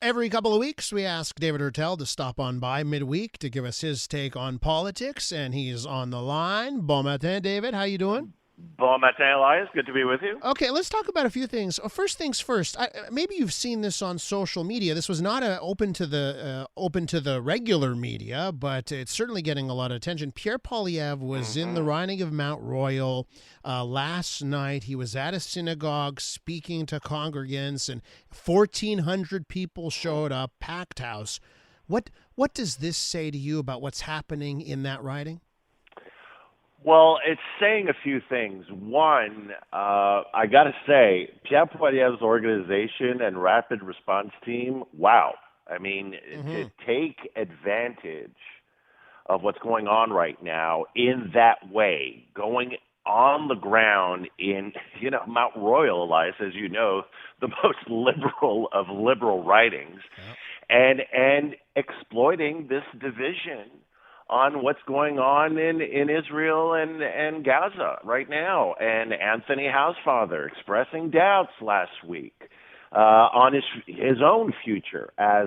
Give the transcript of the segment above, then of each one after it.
Every couple of weeks, we ask David Heurtel to stop on by midweek to give us his take on politics, and he's on the line. Bon matin, David. How you doing? Bon matin, Elias. Good to be with you. Okay, let's talk about a few things. First things first. Maybe you've seen this on social media. This was not open to the regular media, but it's certainly getting a lot of attention. Pierre Poilievre was in the hmm riding of Mount Royal last night. He was at a synagogue speaking to congregants, and 1,400 people showed up, packed house. What does this say to you about what's happening in that riding? Well, it's saying a few things. One, I got to say, Pierre Poilievre's organization and rapid response team, wow. I mean, to Mm-hmm. take advantage of what's going on right now in that way, going on the ground in, Mount Royal, Elias, as you know, the most liberal of liberal writings, Yeah. and exploiting this division on what's going on in Israel and Gaza right now. And Anthony Housefather expressing doubts last week on his own future as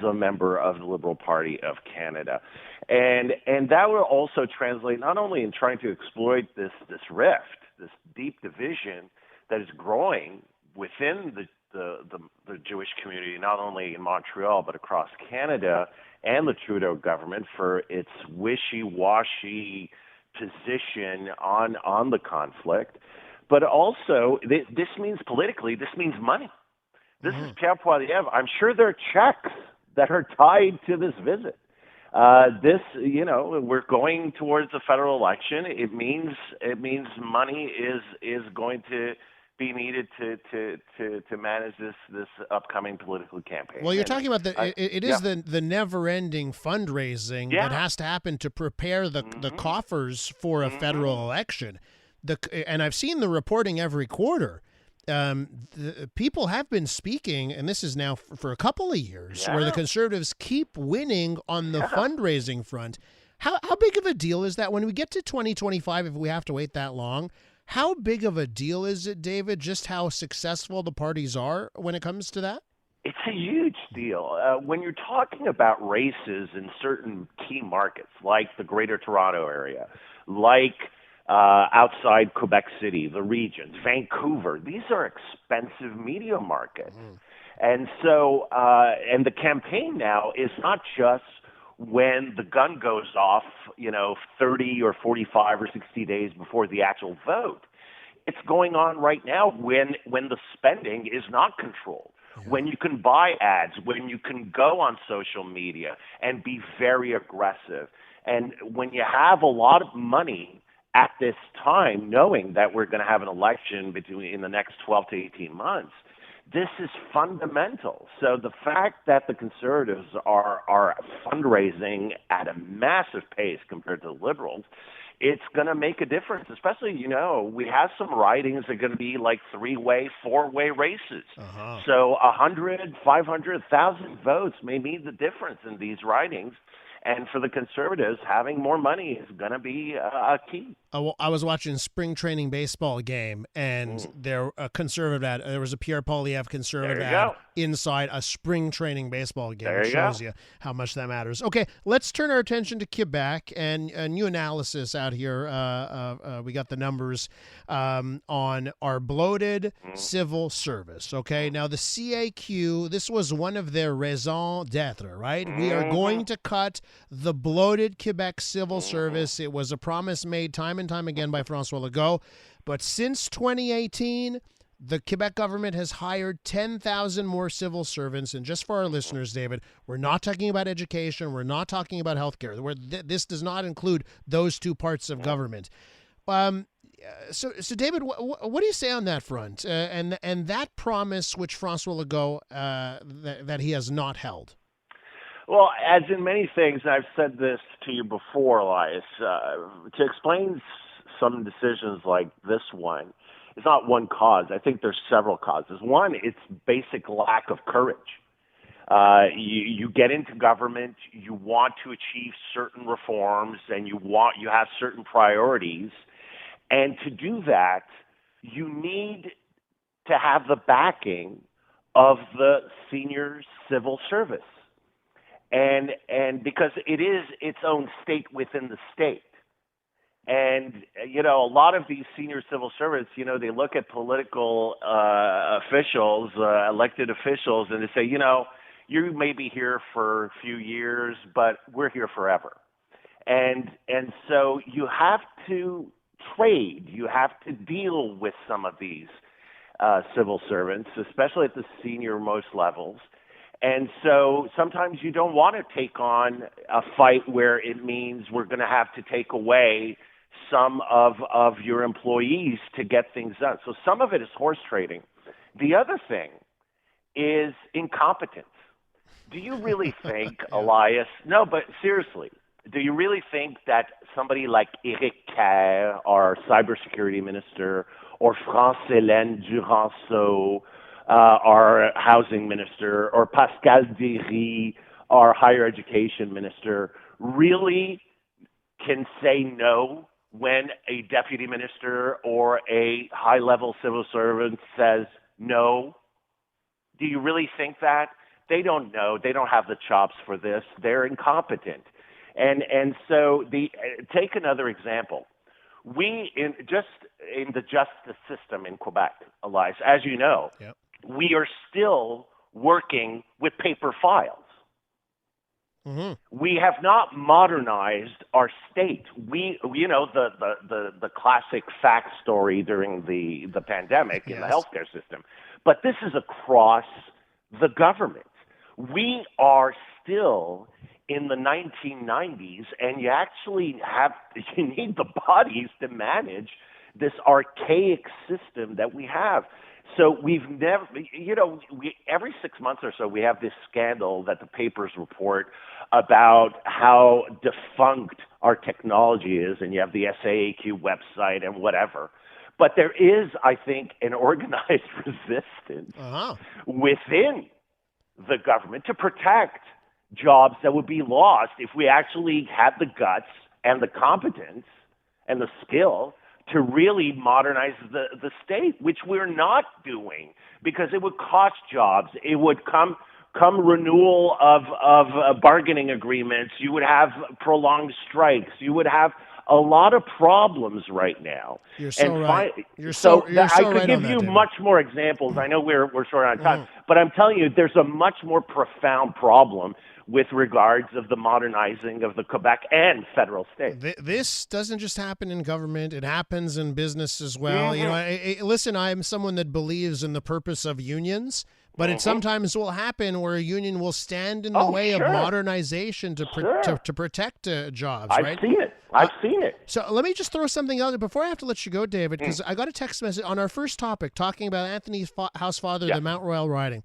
a member of the Liberal Party of Canada. And that will also translate not only in trying to exploit this rift, this deep division that is growing within the Jewish community, not only in Montreal but across Canada, and the Trudeau government for its wishy-washy position on the conflict. But also, this means politically, this means money. This is Mm-hmm. Pierre Poilievre. I'm sure there are checks that are tied to this visit. We're going towards a federal election. It means money is going to be needed to manage this upcoming political Well, campaign. you're And talking about I, it yeah, is the never-ending fundraising that yeah. has to happen to prepare the Mhm. coffers for a federal Mhm. election. And I've seen the reporting every quarter. The people have been speaking, and this is now for a couple of years, where the Yeah. conservatives keep winning on the Yeah. fundraising front. How big of a deal is that when we get to 2025, if we have to wait that long? How big of a deal is it, David, just how successful the parties are when it comes to that? It's a huge deal. When you're talking about races in certain key markets, like the Greater Toronto Area, like outside Quebec City, the regions, Vancouver, these are expensive media markets. Mhm. And the campaign now is not just when the gun goes off, 30 or 45 or 60 days before the actual vote. It's going on right now when the spending is not controlled, Yeah. when you can buy ads, when you can go on social media and be very aggressive. And when you have a lot of money at this time, knowing that we're going to have an election between in the next 12 to 18 months, this is fundamental. So the fact that the conservatives are fundraising at a massive pace compared to the liberals, it's going to make a difference. Especially, we have some ridings that are going to be like three-way, four-way races. Uh-huh. So 100, 500, 1,000 votes may mean the difference in these ridings. And for the conservatives, having more money is going to be a key. I was watching spring training baseball game, and Mm. there was a Pierre Poilievre conservative There you ad go. inside a spring training baseball game. It There you go. shows you how much that matters. Okay, let's turn our attention to Quebec and a new analysis out here. We got the numbers on our bloated Mm. civil service. Okay, Mm. now the CAQ, this was one of their raisons d'etre, right? We are Mhm. going to cut the bloated Quebec civil Mhm. service. It was a promise made time and time again by Francois Legault. But since 2018, the Quebec government has hired 10,000 more civil servants. And just for our listeners, David, we're not talking about education. We're not talking about healthcare. This does not include those two parts of Mhm. government. Um, so David, what do you say on that front? And that promise which Francois Legault that he has not held? Well, as in many things, I've said this to you before, Elias, to explain some decisions like this one, it's not one cause. I think there's several causes. One, it's basic lack of courage. You get into government, you want to achieve certain reforms, and you have certain priorities, and to do that, you need to have the backing of the senior civil service. And because it is its own state within the state. And, a lot of these senior civil servants, they look at political officials, elected officials, and they say, you may be here for a few years, but we're here forever. And so you have to trade. You have to deal with some of these civil servants, especially at the senior most levels. And so sometimes you don't want to take on a fight where it means we're going to have to take away some of your employees to get things done. So some of it is horse trading. The other thing is incompetence. Do you really think, Elias? No, but seriously, do you really think that somebody like Éric Kerr, our cybersecurity minister, or France-Hélène Duranceau, our housing minister, or Pascal Derry, our higher education minister, really can say no when a deputy minister or a high-level civil servant says no? Do you really think that? They don't know. They don't have the chops for this. They're incompetent. And so take another example. We, in the justice system in Quebec, Elias, as you know, Yep. we are still working with paper files. Mm-hmm. We have not modernized our state. The classic fact story during the pandemic in the healthcare system. But this is across the government. We are still in the 1990s, and you need the bodies to manage this archaic system that we have. So we've never, every 6 months or so, we have this scandal that the papers report about how defunct our technology is, and you have the SAAQ website and whatever. But there is, I think, an organized resistance within the government to protect jobs that would be lost if we actually had the guts and the competence and the skill to really modernize the state, which we're not doing because it would cost jobs. It would come renewal of bargaining agreements. You would have prolonged strikes. You would have a lot of problems right now. You're so right. I could give you much more examples. I know we're short on time, but I'm telling you, there's a much more profound problem with regards of the modernizing of the Quebec and federal state. This doesn't just happen in government. It happens in business as well. Mm-hmm. Listen, I'm someone that believes in the purpose of unions, but it sometimes will happen where a union will stand in the way of modernization to protect jobs. I've seen it. I've seen it. So let me just throw something out there before I have to let you go, David, because I got a text message on our first topic talking about Anthony Housefather, the Mount Royal riding.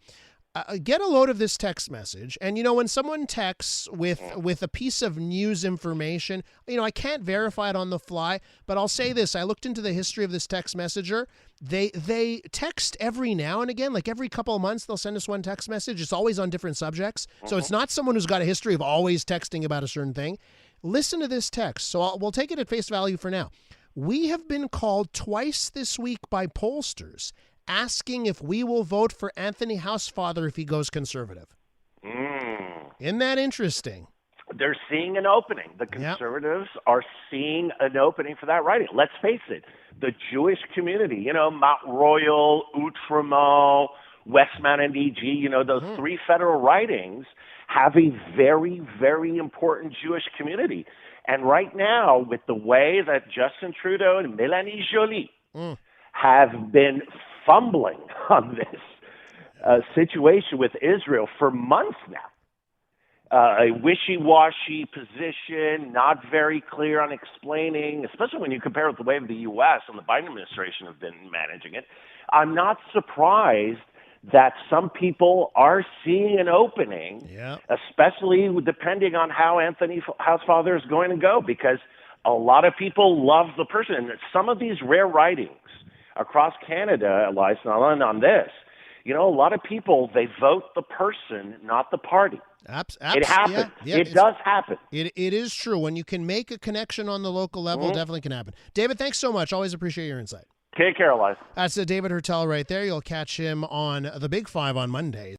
Get a load of this text message. And, when someone texts with a piece of news information, I can't verify it on the fly, but I'll say this. I looked into the history of this text messenger. They text every now and again, like every couple of months, they'll send us one text message. It's always on different subjects. So it's not someone who's got a history of always texting about a certain thing. Listen to this text. So we'll take it at face value for now. We have been called twice this week by pollsters asking if we will vote for Anthony Housefather if he goes conservative. Isn't that interesting? They're seeing an opening. The conservatives are seeing an opening for that writing. Let's face it, the Jewish community, Mount Royal, Outremont, Westmount and EG, those three federal ridings have a very, very important Jewish community. And right now, with the way that Justin Trudeau and Mélanie Joly have been fumbling on this situation with Israel for months now. A wishy-washy position, not very clear on explaining, especially when you compare it with the way the U.S. and the Biden administration have been managing it. I'm not surprised that some people are seeing an opening, especially depending on how Anthony Housefather is going to go, because a lot of people love the person. And some of these rare writings across Canada, Elias, on this, a lot of people, they vote the person, not the party. It happens. It does happen. It is true. When you can make a connection on the local level, it definitely can happen. David, thanks so much. Always appreciate your insight. Take care, Elias. That's David Heurtel right there. You'll catch him on The Big Five on Monday.